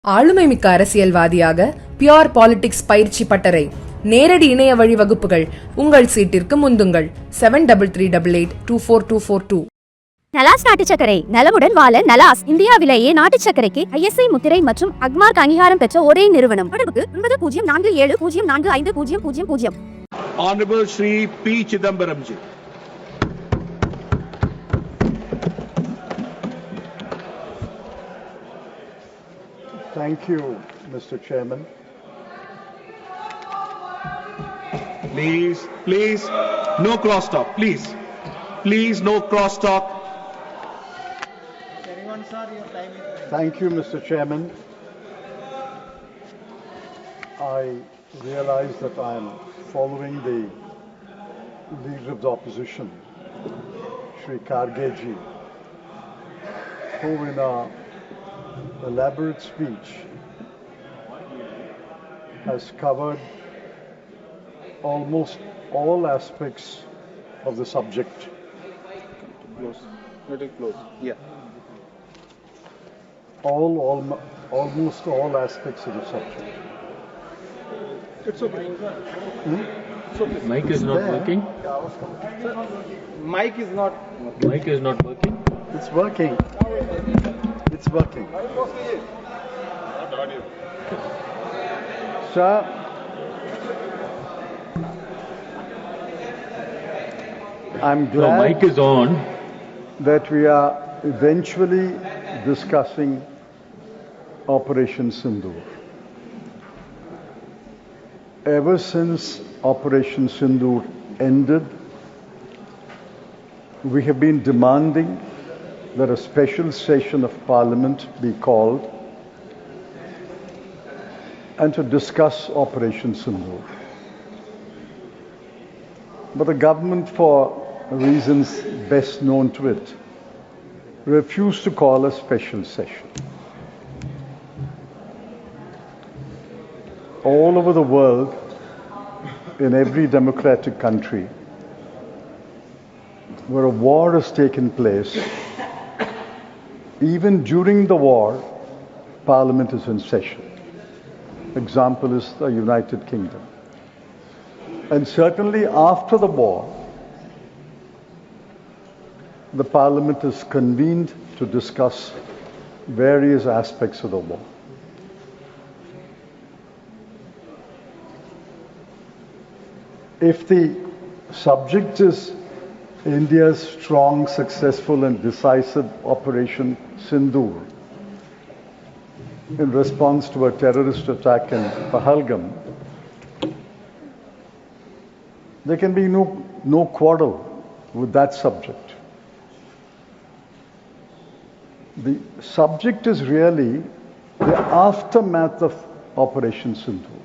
ஆளுமைமிக்க அரசியல்வாதியாக pure politics பயிற்சி பட்டறை நேரடி இணைய வழி வகுப்புகள் உங்கள் சீட்டிற்கு முந்துங்கள் 7338824242. நலாஸ் நாட்டு சர்க்கரை நலமுடன் வாழ நலாஸ் இந்தியாவிலேயே நாட்டு சர்க்கரைக்கு ISI முத்திரை மற்றும் அக்மார்க் அங்கீகாரம் பெற்ற ஒரே நிறுவனம். தொடர்புக்கு 904704505000. Honorable Shri P. Chidambaram ji. Thank you, Mr. Chairman. Please, no cross talk, please. Please, no cross talk. Thank you, Mr. Chairman. I realize that I am following the Leader of the Opposition, Shri Kharge ji, who in a elaborate speech has covered almost all aspects of the subject. Almost all aspects of the subject. It's okay. Mic is not working. Mic is not working. It's working. It's working. Sir, I'm glad Mic is on. that we are eventually discussing Operation Sindhoor. Ever since Operation Sindhoor ended, we have been demanding that a special session of Parliament be called and to discuss Operation Sindhoor. But the government, for reasons best known to it, refused to call a special session. All over the world, in every democratic country, where a war has taken place, even during the war, Parliament is in session. Example is the United Kingdom. And certainly after the war, the Parliament is convened to discuss various aspects of the war. If the subject is India's strong, successful and decisive Operation Sindhoor in response to a terrorist attack in Pahalgam, there can be no quarrel with that subject. The subject is really the aftermath of Operation Sindhoor,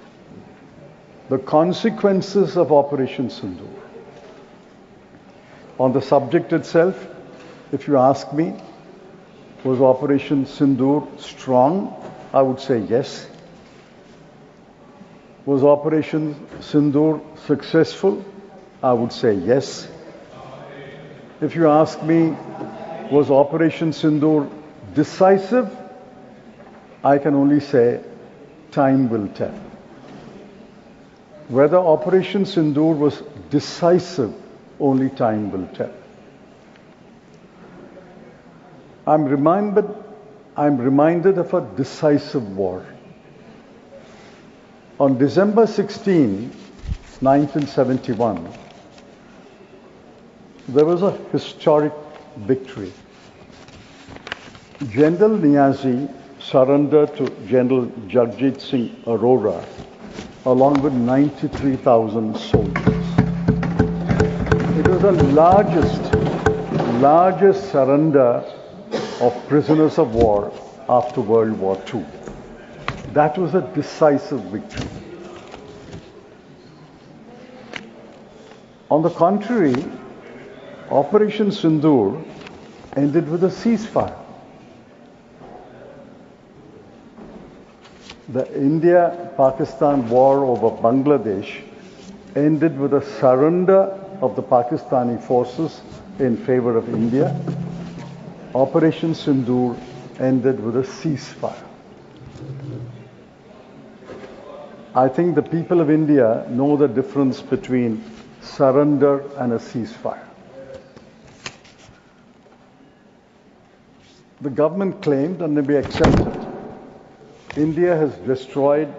the consequences of Operation Sindhoor. On the subject itself, if you ask me, was Operation Sindhoor strong? I would say yes. Was Operation Sindhoor successful? I would say yes. If you ask me, was Operation Sindhoor decisive? I can only say time will tell. Whether Operation Sindhoor was decisive, only time will tell. I'm reminded of a decisive war. On December 16, 1971, there was a historic victory. General Niazi surrendered to General Jagjit Singh Arora along with 93,000 soldiers. It was the largest surrender of prisoners of war after World War II. That was a decisive victory. On the contrary, Operation Sindhoor ended with a ceasefire. The India-Pakistan war over Bangladesh ended with a surrender of the Pakistani forces in favor of India. Operation Sindhoor ended with a ceasefire. I think the people of India know the difference between surrender and a ceasefire. The government claimed, and we accepted, India has destroyed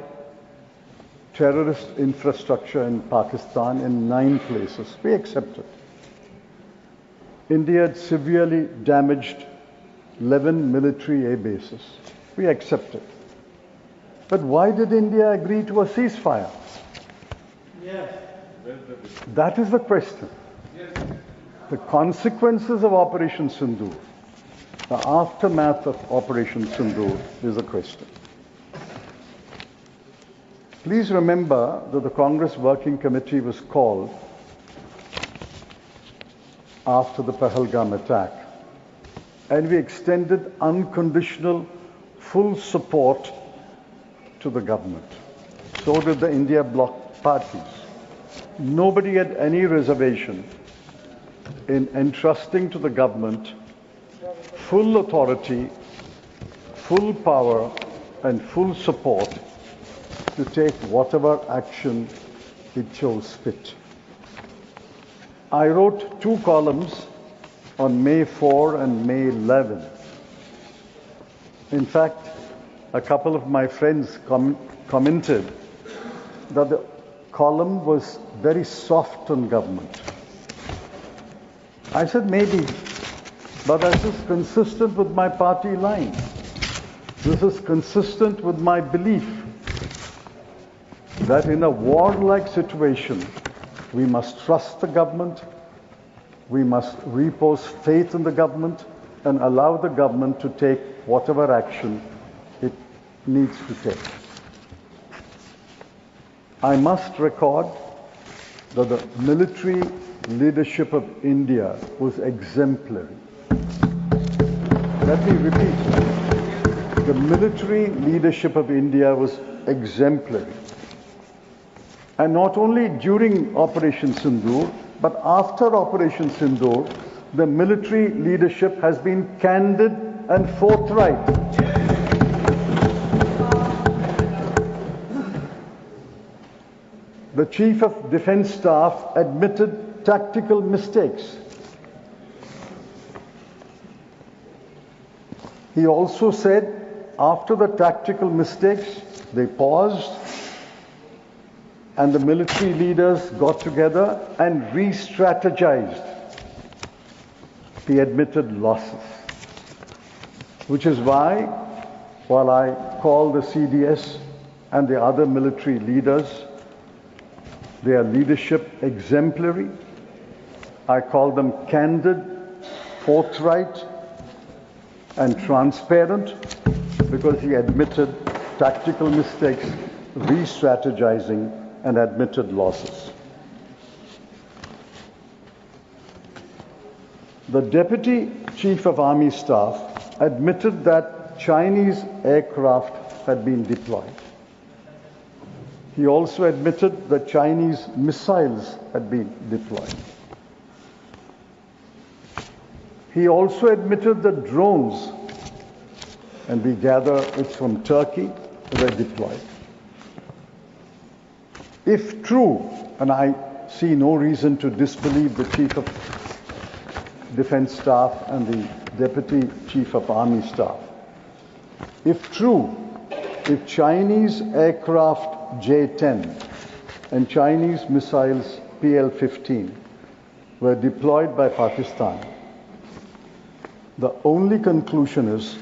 terrorist infrastructure in Pakistan in 9 places. We accepted. India had severely damaged 11 military air bases. We accepted. But why did India agree to a ceasefire? Yes. That is the question. Yes. The consequences of Operation Sindhoor, the aftermath of Operation Sindhoor is the question. Please remember that the Congress Working Committee was called after the Pahalgam attack, and we extended unconditional full support to the government. So did the India bloc parties. Nobody had any reservation in entrusting to the government full authority, full power, and full support to take whatever action it chose fit. I wrote 2 columns on May 4 and May 11. In fact, a couple of my friends commented that the column was very soft on government. I said maybe, but this is consistent with my party line. This is consistent with my belief that in a war-like situation, we must trust the government, we must repose faith in the government, and allow the government to take whatever action it needs to take. I must record that the military leadership of India was exemplary. Let me repeat. The military leadership of India was exemplary. And not only during Operation Sindhoor, but after Operation Sindhoor, the military leadership has been candid and forthright. The Chief of Defence Staff admitted tactical mistakes. He also said, after the tactical mistakes, they paused, and the military leaders got together and re-strategized. He admitted losses. Which is why, while I call the CDS and the other military leaders, their leadership exemplary, I call them candid, forthright, and transparent, because he admitted tactical mistakes, re-strategizing, and admitted losses. The Deputy Chief of Army Staff admitted that Chinese aircraft had been deployed. He also admitted that Chinese missiles had been deployed. He also admitted that drones, and we gather it's from Turkey, were deployed. If true, and I see no reason to disbelieve the Chief of Defence Staff and the Deputy Chief of Army Staff, if true, if Chinese aircraft J-10 and Chinese missiles PL-15 were deployed by Pakistan, the only conclusion is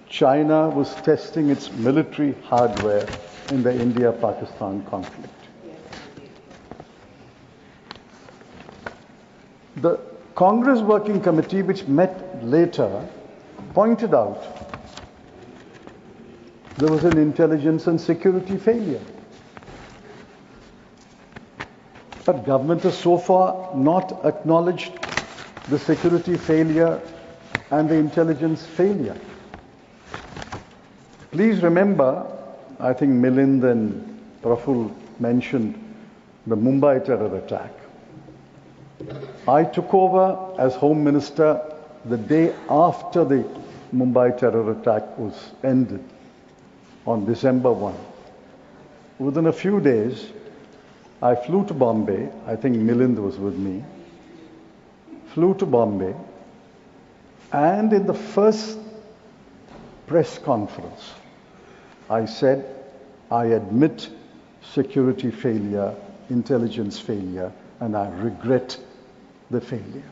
China was testing its military hardware in the India-Pakistan conflict. The Congress Working Committee, which met later, pointed out there was an intelligence and security failure. But government has so far not acknowledged the security failure and the intelligence failure. Please remember, I think Milind and Praful mentioned the Mumbai terror attack. I took over as Home Minister the day after the Mumbai terror attack was ended on December 1. within a few days, I flew to Bombay. I think Milind was with me. Flew to Bombay, and in the first press conference, I said, I admit security failure, intelligence failure, and I regret the failure.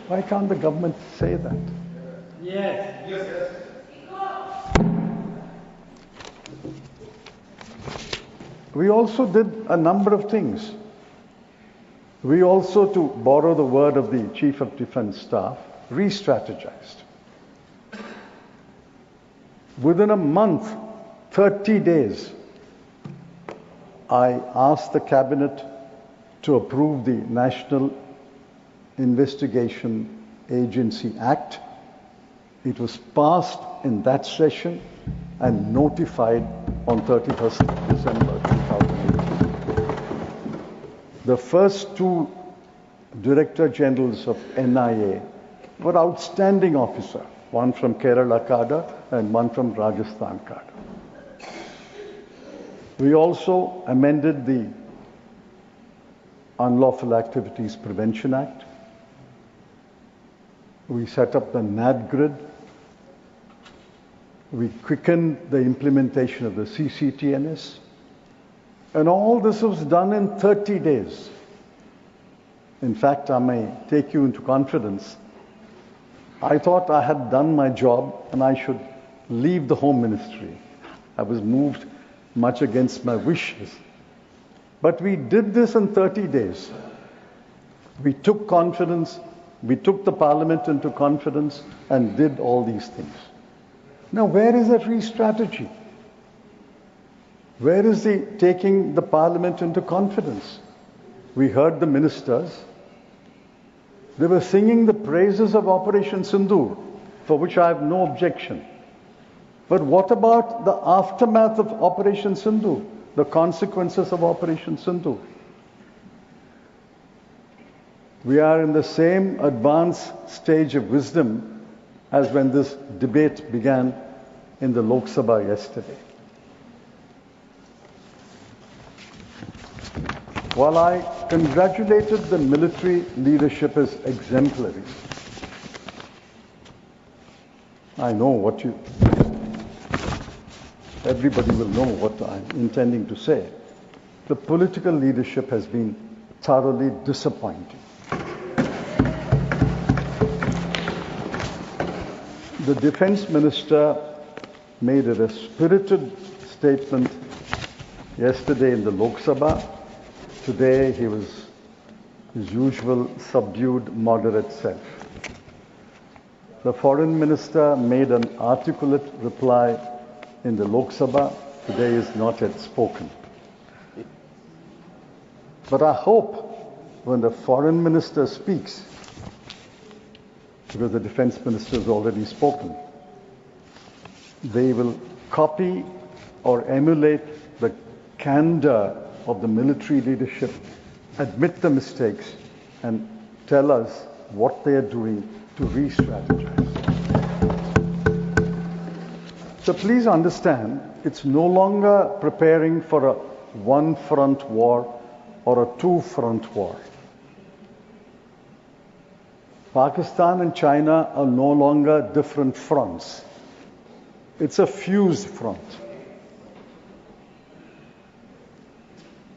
Why can't the government say that? We also did a number of things. We also, to borrow the word of the Chief of Defence Staff, re-strategized. Within a month, 30 days, I asked the Cabinet to approve the National Investigation Agency Act. It was passed in that session and notified on 31st December 2018. The first two Director Generals of NIA were outstanding officers, one from Kerala cadre and one from Rajasthan cadre. We also amended the Unlawful Activities Prevention Act. We set up the NAD grid. We quickened the implementation of the CCTNS. And all this was done in 30 days. In fact, I may take you into confidence. I thought I had done my job and I should leave the Home Ministry. I was moved much against my wishes. But we did this in 30 days. We took confidence, we took the Parliament into confidence and did all these things. Now, where is that re-strategy? Where is the taking the Parliament into confidence? We heard the ministers. They were singing the praises of Operation Sindhoor, for which I have no objection. But what about the aftermath of Operation Sindhoor, the consequences of Operation Sindhoor? We are in the same advanced stage of wisdom as when this debate began in the Lok Sabha yesterday. While I congratulated the military leadership as exemplary, I know what everybody will know what I'm intending to say. The political leadership has been thoroughly disappointing. The Defence Minister made a spirited statement yesterday in the Lok Sabha. Today he was his usual subdued, moderate self. The Foreign Minister made an articulate reply in the Lok Sabha. Today is not yet spoken. But I hope when the Foreign Minister speaks, because the Defence Minister has already spoken, they will copy or emulate the candor of the military leadership, admit the mistakes, and tell us what they are doing to re-strategize. So please understand, it's no longer preparing for a one-front war or a two-front war. Pakistan and China are no longer different fronts. It's a fused front.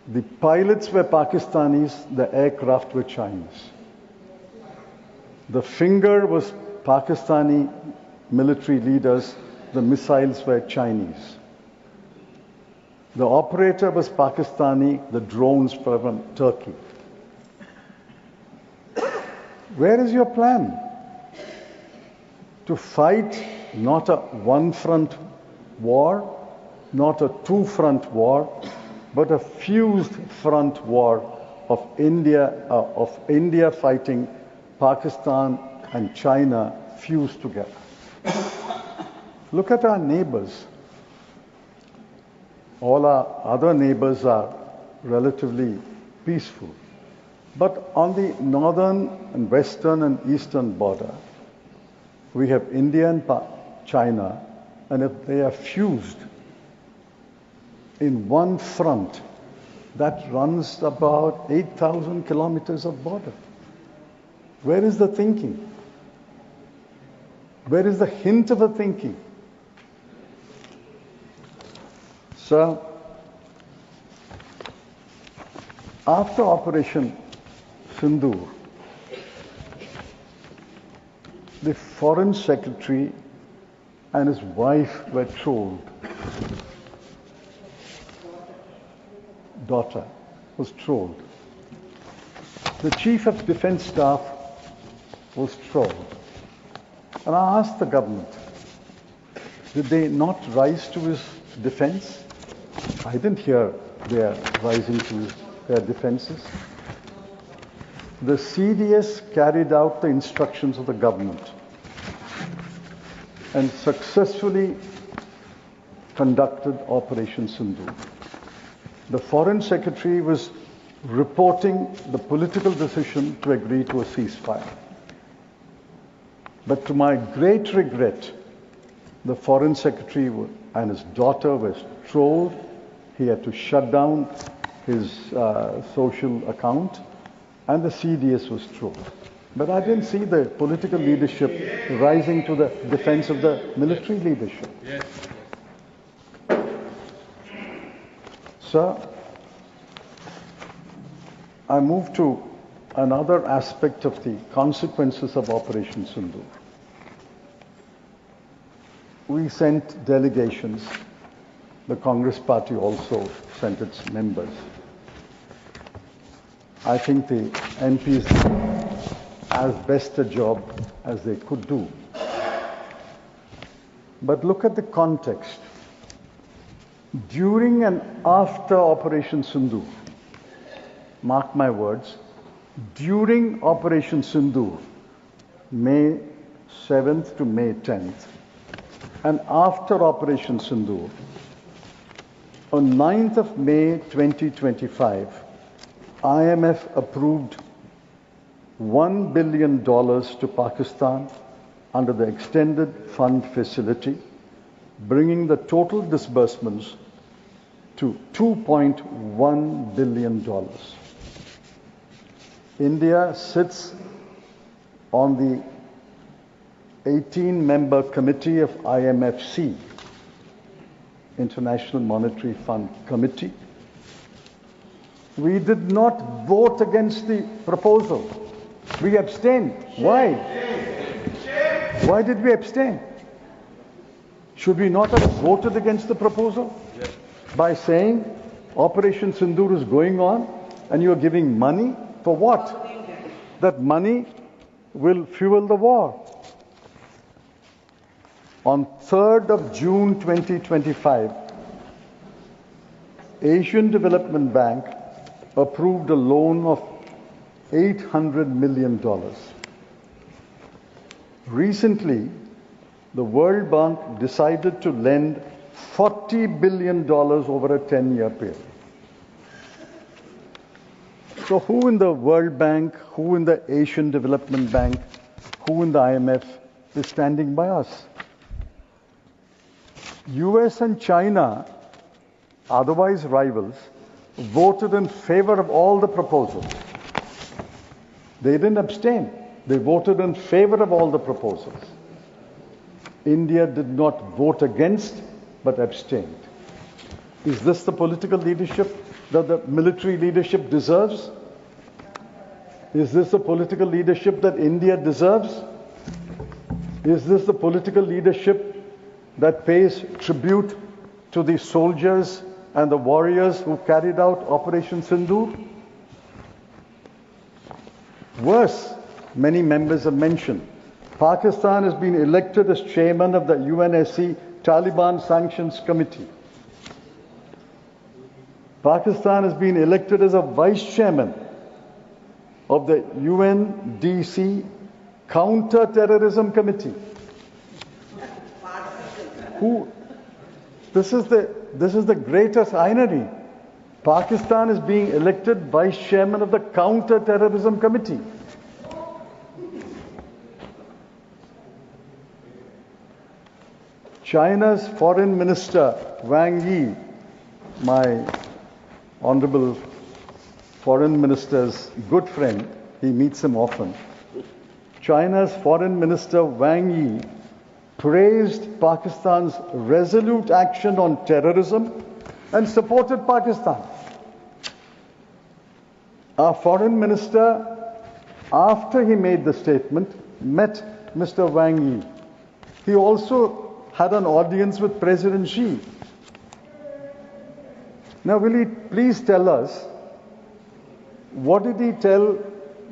The pilots were Pakistanis, the aircraft were Chinese. The finger was Pakistani military leaders, the missiles were Chinese. The operator was Pakistani, the drones were from Turkey. Where is your plan? To fight not a one-front war, not a two-front war, but a fused front war of India fighting Pakistan and China fused together. Look at our neighbors. All our other neighbors are relatively peaceful. But on the northern and western and eastern border, we have India and China, and if they are fused, in one front that runs about 8,000 kilometers of border. Where is the thinking? Where is the hint of a thinking? Sir, after Operation Sindhoor, the Foreign Secretary and his wife were trolled. Daughter was trolled. The Chief of Defence Staff was trolled. And I asked the government, did they not rise to his defence? I didn't hear they are rising to their defences. The CDS carried out the instructions of the government and successfully conducted Operation Sindhoor. The Foreign Secretary was reporting the political decision to agree to a ceasefire. But to my great regret, the Foreign Secretary and his daughter were trolled. He had to shut down his social account, and the CDS was trolled. But I didn't see the political leadership rising to the defense of the military leadership. Sir, I move to another aspect of the consequences of Operation Sindhoor. We sent delegations. The Congress Party also sent its members. I think the MPs did as best a job as they could do. But look at the context. During and after Operation Sindhoor, mark my words, during Operation Sindhoor, May 7th to May 10th, and after Operation Sindhoor, on 9th of May 2025, IMF approved $1 billion to Pakistan under the Extended Fund Facility, bringing the total disbursements to $2.1 billion. India sits on the 18-member committee of IMFC, International Monetary Fund Committee. We did not vote against the proposal. We abstained. Why? Why did we abstain? Should we not have voted against the proposal? Yes. By saying Operation Sindhoor is going on and you are giving money for what? That money will fuel the war. On 3rd of June 2025, Asian Development Bank approved a loan of $800 million. Recently, the World Bank decided to lend $40 billion over a 10-year period. So who in the World Bank, who in the Asian Development Bank, who in the IMF is standing by us? US and China, otherwise rivals, voted in favor of all the proposals. They didn't abstain. They voted in favor of all the proposals. India did not vote against, but abstained. Is this the political leadership that the military leadership deserves? Is this the political leadership that India deserves? Is this the political leadership that pays tribute to the soldiers and the warriors who carried out Operation Sindhoor? Worse, many members have mentioned, Pakistan has been elected as chairman of the UNSC Taliban Sanctions Committee. Pakistan has been elected as a vice chairman of the UNDC Counter-Terrorism Committee. This is the greatest irony. Pakistan is being elected vice chairman of the Counter-Terrorism Committee. China's Foreign Minister Wang Yi my Honorable Foreign Minister's good friend, he meets him often. China's Foreign Minister Wang Yi praised Pakistan's resolute action on terrorism and supported Pakistan. Our Foreign Minister, after he made the statement, met Mr. Wang Yi. He also had an audience with President Xi. Now, will he please tell us, what did he tell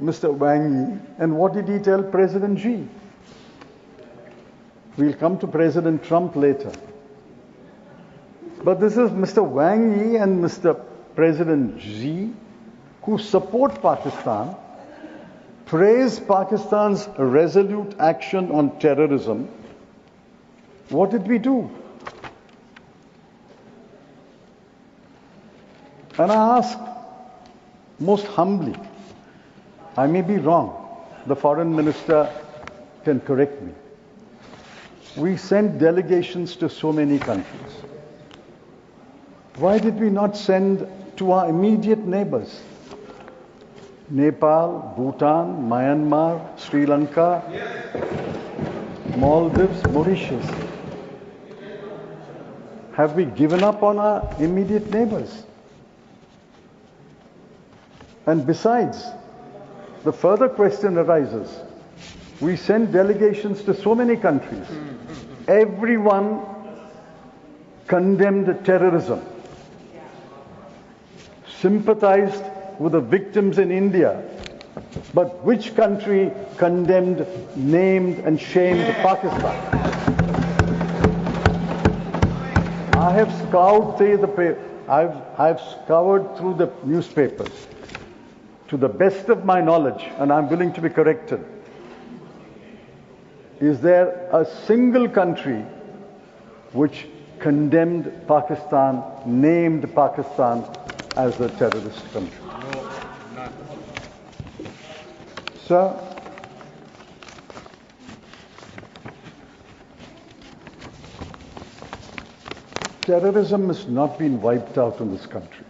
Mr. Wang Yi and what did he tell President Xi? We'll come to President Trump later. But this is Mr. Wang Yi and Mr. President Xi who support Pakistan, praise Pakistan's resolute action on terrorism. What did we do? And I ask most humbly, I may be wrong, the Foreign Minister can correct me. We sent delegations to so many countries. Why did we not send to our immediate neighbors? Nepal, Bhutan, Myanmar, Sri Lanka, Maldives, Mauritius. Have we given up on our immediate neighbors? And besides, the further question arises, we send delegations to so many countries. Everyone condemned terrorism, sympathized with the victims in India. But which country condemned, named and shamed Pakistan? I have scoured through the newspapers to the best of my knowledge, and I'm willing to be corrected. Is there a single country which condemned Pakistan, named Pakistan as a terrorist country? No, none. Sir, terrorism has not been wiped out in this country.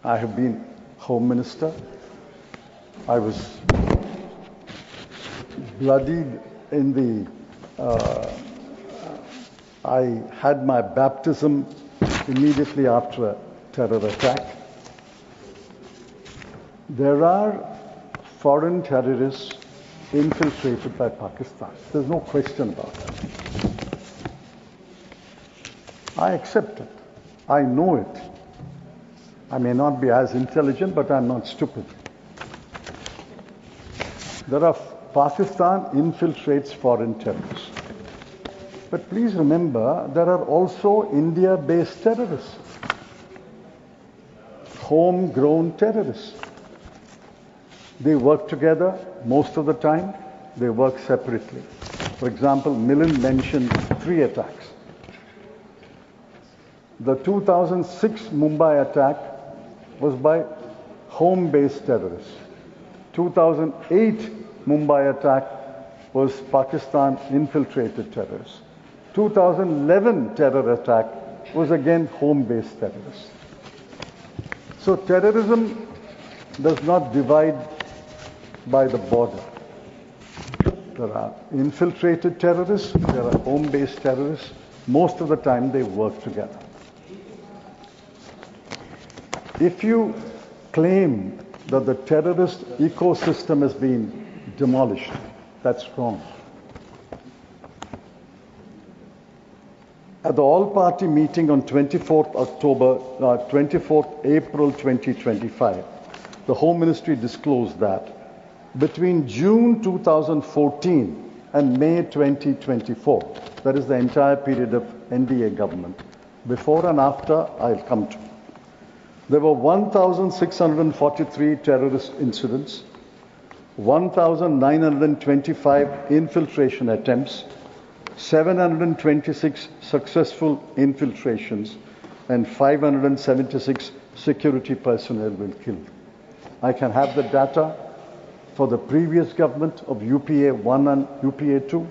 I have been Home Minister. I was bloodied in the, I had my baptism immediately after a terror attack. There are foreign terrorists infiltrated by Pakistan. There's no question about that. I accept it. I know it. I may not be as intelligent, but I'm not stupid. Pakistan infiltrates foreign terrorists. But please remember, there are also India-based terrorists, homegrown terrorists. They work together most of the time. They work separately. For example, Milind mentioned 3 attacks. The 2006 Mumbai attack was by home-based terrorists. 2008 Mumbai attack was Pakistan infiltrated terrorists. 2011 terror attack was again home-based terrorists. So terrorism does not divide by the border. There are infiltrated terrorists, there are home-based terrorists. Most of the time they work together. If you claim that the terrorist ecosystem has been demolished, that's wrong. At the all-party meeting on 24th April 2025, the Home Ministry disclosed that between June 2014 and May 2024, that is the entire period of NDA government, before and after I'll come to, there were 1,643 terrorist incidents, 1,925 infiltration attempts, 726 successful infiltrations, and 576 security personnel were killed. I can have the data for the previous government of UPA 1 and UPA 2,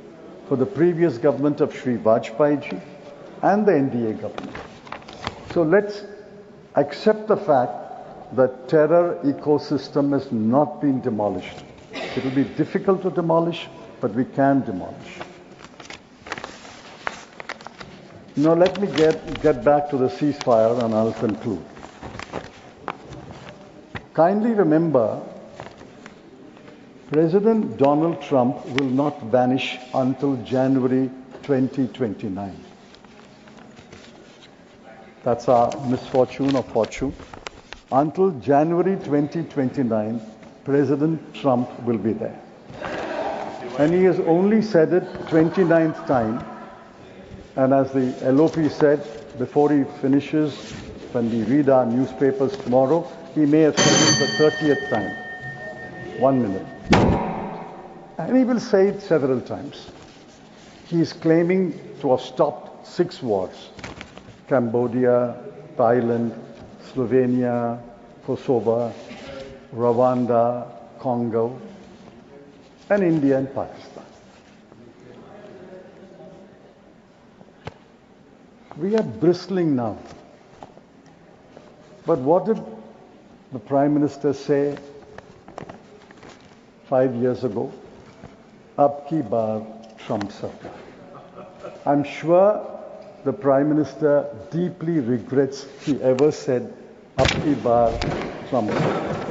for the previous government of Shri Vajpayee ji, and the NDA government. So let's accept the fact that terror ecosystem has not been demolished. It will be difficult to demolish, but we can demolish. Now let me get back to the ceasefire and I'll conclude. Kindly remember, President Donald Trump will not vanish until January 2029. That's our misfortune or fortune. Until January 2029, President Trump will be there. And he has only said it 29th time. And as the LOP said, before he finishes, when we read our newspapers tomorrow, he may have said it the 30th time. 1 minute. And he will say it several times. He is claiming to have stopped 6 wars. Cambodia, Thailand, Slovenia, Kosovo, Rwanda, Congo, and India and Pakistan. We are bristling now. But what did the Prime Minister say 5 years ago? Ab ki baar Trump sarkar. I'm sure the Prime Minister deeply regrets he ever said ab ki baar Trump sarkar.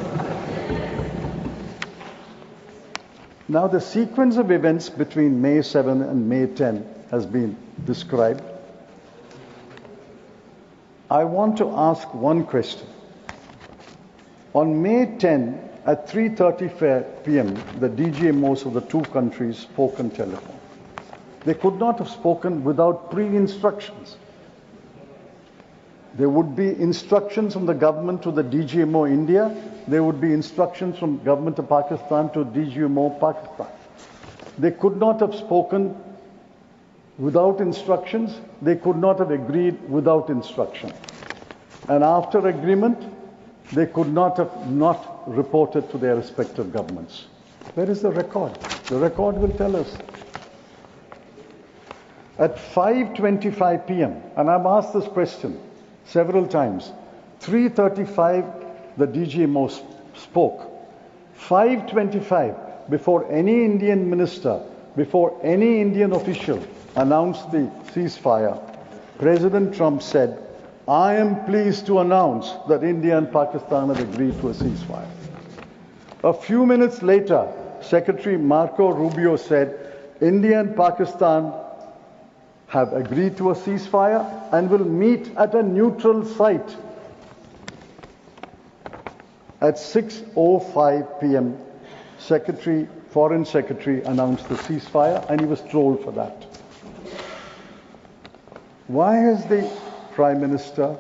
Now the sequence of events between May 7 and May 10 has been described. I want to ask one question. On May 10 at 3:30 p.m., the DGMOs of the 2 countries spoke on telephone. They could not have spoken without pre-instructions. There would be instructions from the government to the DGMO India. There would be instructions from government of Pakistan to DGMO Pakistan. They could not have spoken without instructions. They could not have agreed without instruction. And after agreement, they could not have not reported to their respective governments. Where is the record? The record will tell us. At 5:25 p.m., and I've asked this question several times, 3:35 the DGMO spoke. 5:25, before any Indian minister, before any Indian official announced the ceasefire, President Trump said, I am pleased to announce that India and Pakistan have agreed to a ceasefire. A few minutes later, Secretary Marco Rubio said, India and Pakistan have agreed to a ceasefire and will meet at a neutral site. At 6:05 p.m., Foreign Secretary announced the ceasefire and he was trolled for that. Why has the Prime Minister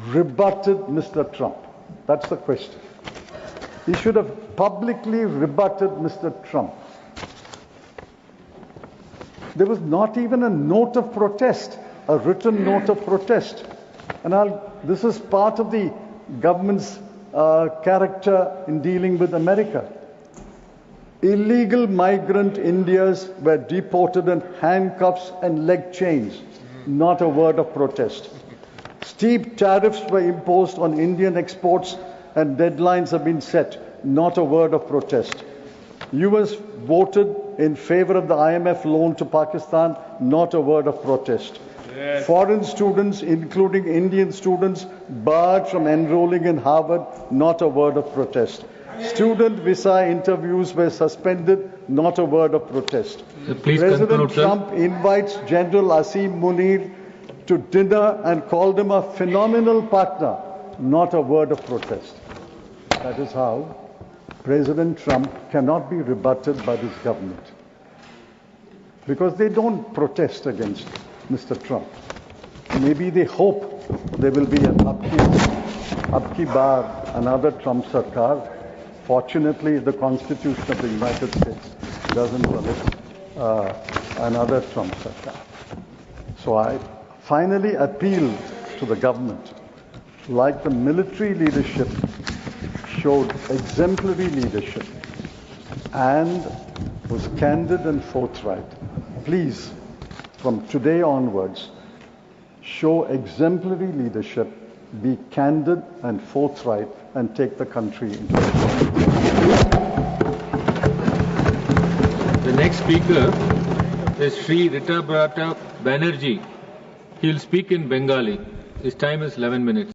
rebutted Mr. Trump? That's the question. He should have publicly rebutted Mr. Trump. There was not even a note of protest, a written note of protest. And this is part of the government's character in dealing with America. Illegal migrant Indians were deported in handcuffs and leg chains. Not a word of protest. Steep tariffs were imposed on Indian exports and deadlines have been set. Not a word of protest. US voted in favor of the IMF loan to Pakistan. Not a word of protest. Yes. Foreign students, including Indian students, barred from enrolling in Harvard. Not a word of protest. Student visa interviews were suspended. Not a word of protest. President Trump invites General Asim Munir to dinner and called him a phenomenal partner. Not a word of protest. That is how President Trump cannot be rebutted by this government. Because they don't protest against Mr. Trump. Maybe they hope there will be an ab ki baar, another Trump sarkar. Fortunately, the Constitution of the United States doesn't permit another Trump sarkar. So I finally appeal to the government, like the military leadership showed exemplary leadership and was candid and forthright. Please, from today onwards, show exemplary leadership be candid and forthright and take the country into The next speaker is Sri Ritabrata Banerjee. He will speak in Bengali. His time is 11 minutes.